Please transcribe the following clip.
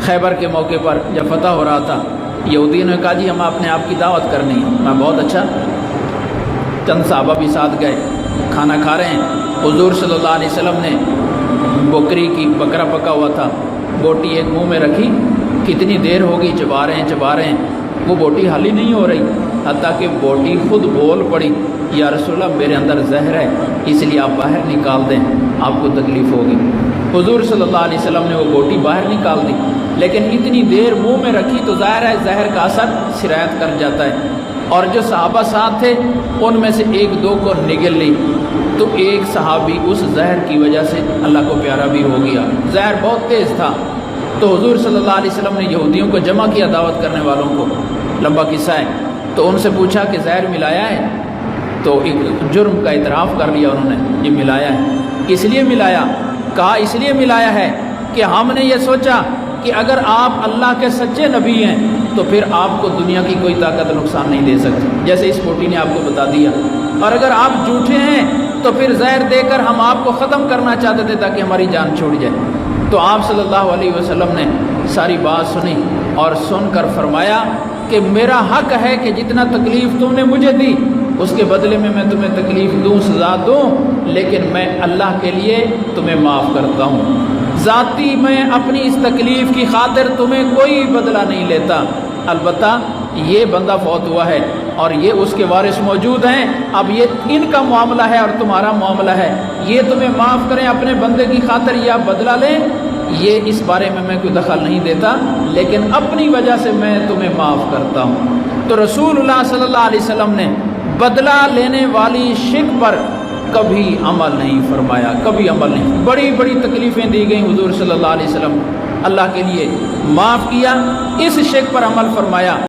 خیبر کے موقع پر جب فتح ہو رہا تھا، یہودیوں نے کہا جی ہم اپنے آپ کی دعوت کرنی ہے۔ میں بہت اچھا، چند صحابہ بھی ساتھ گئے، کھانا کھا رہے ہیں۔ حضور صلی اللہ علیہ وسلم نے بکری کی بکرا پکا ہوا تھا، بوٹی ایک منہ میں رکھی، کتنی دیر ہوگی چبا رہے ہیں، وہ بوٹی حل ہی نہیں ہو رہی، حتیٰ کہ بوٹی خود بول پڑی، یا رسول اللہ میرے اندر زہر ہے، اس لیے آپ باہر نکال دیں، آپ کو تکلیف ہوگی۔ حضور صلی اللہ علیہ وسلم نے وہ بوٹی باہر نکال دی، لیکن اتنی دیر منہ میں رکھی تو ظاہر ہے زہر کا اثر سرایت کر جاتا ہے، اور جو صحابہ ساتھ تھے ان میں سے ایک دو کو نگل لی، تو ایک صحابی اس زہر کی وجہ سے اللہ کو پیارا بھی ہو گیا، زہر بہت تیز تھا۔ تو حضور صلی اللہ علیہ وسلم نے یہودیوں کو جمع کیا، دعوت کرنے والوں کو، لمبا قصہ ہے، تو ان سے پوچھا کہ زہر ملایا ہے؟ تو ایک جرم کا اعتراف کر لیا انہوں نے، یہ ملایا ہے۔ کس لیے ملایا؟ کہا اس لیے ملایا ہے کہ ہم نے یہ سوچا کہ اگر آپ اللہ کے سچے نبی ہیں تو پھر آپ کو دنیا کی کوئی طاقت نقصان نہیں دے سکتی، جیسے اس بوٹی نے آپ کو بتا دیا، اور اگر آپ جھوٹے ہیں تو پھر زہر دے کر ہم آپ کو ختم کرنا چاہتے تھے تاکہ ہماری جان چھوٹ جائے۔ تو آپ صلی اللہ علیہ وسلم نے ساری بات سنی اور سن کر فرمایا کہ میرا حق ہے کہ جتنا تکلیف تم نے مجھے دی اس کے بدلے میں تمہیں تکلیف دوں، سزا دوں، لیکن میں اللہ کے لیے تمہیں معاف کرتا ہوں، ذاتی میں اپنی اس تکلیف کی خاطر تمہیں کوئی بدلہ نہیں لیتا، البتہ یہ بندہ فوت ہوا ہے اور یہ اس کے وارث موجود ہیں، اب یہ ان کا معاملہ ہے اور تمہارا معاملہ ہے، یہ تمہیں معاف کریں اپنے بندے کی خاطر یا بدلہ لیں، یہ اس بارے میں کوئی دخل نہیں دیتا، لیکن اپنی وجہ سے میں تمہیں معاف کرتا ہوں۔ تو رسول اللہ صلی اللہ علیہ وسلم نے بدلہ لینے والی شرک پر کبھی عمل نہیں فرمایا، کبھی عمل نہیں۔ بڑی بڑی تکلیفیں دی گئیں حضور صلی اللہ علیہ وسلم، اللہ کے لیے معاف کیا، اس شرک پر عمل فرمایا۔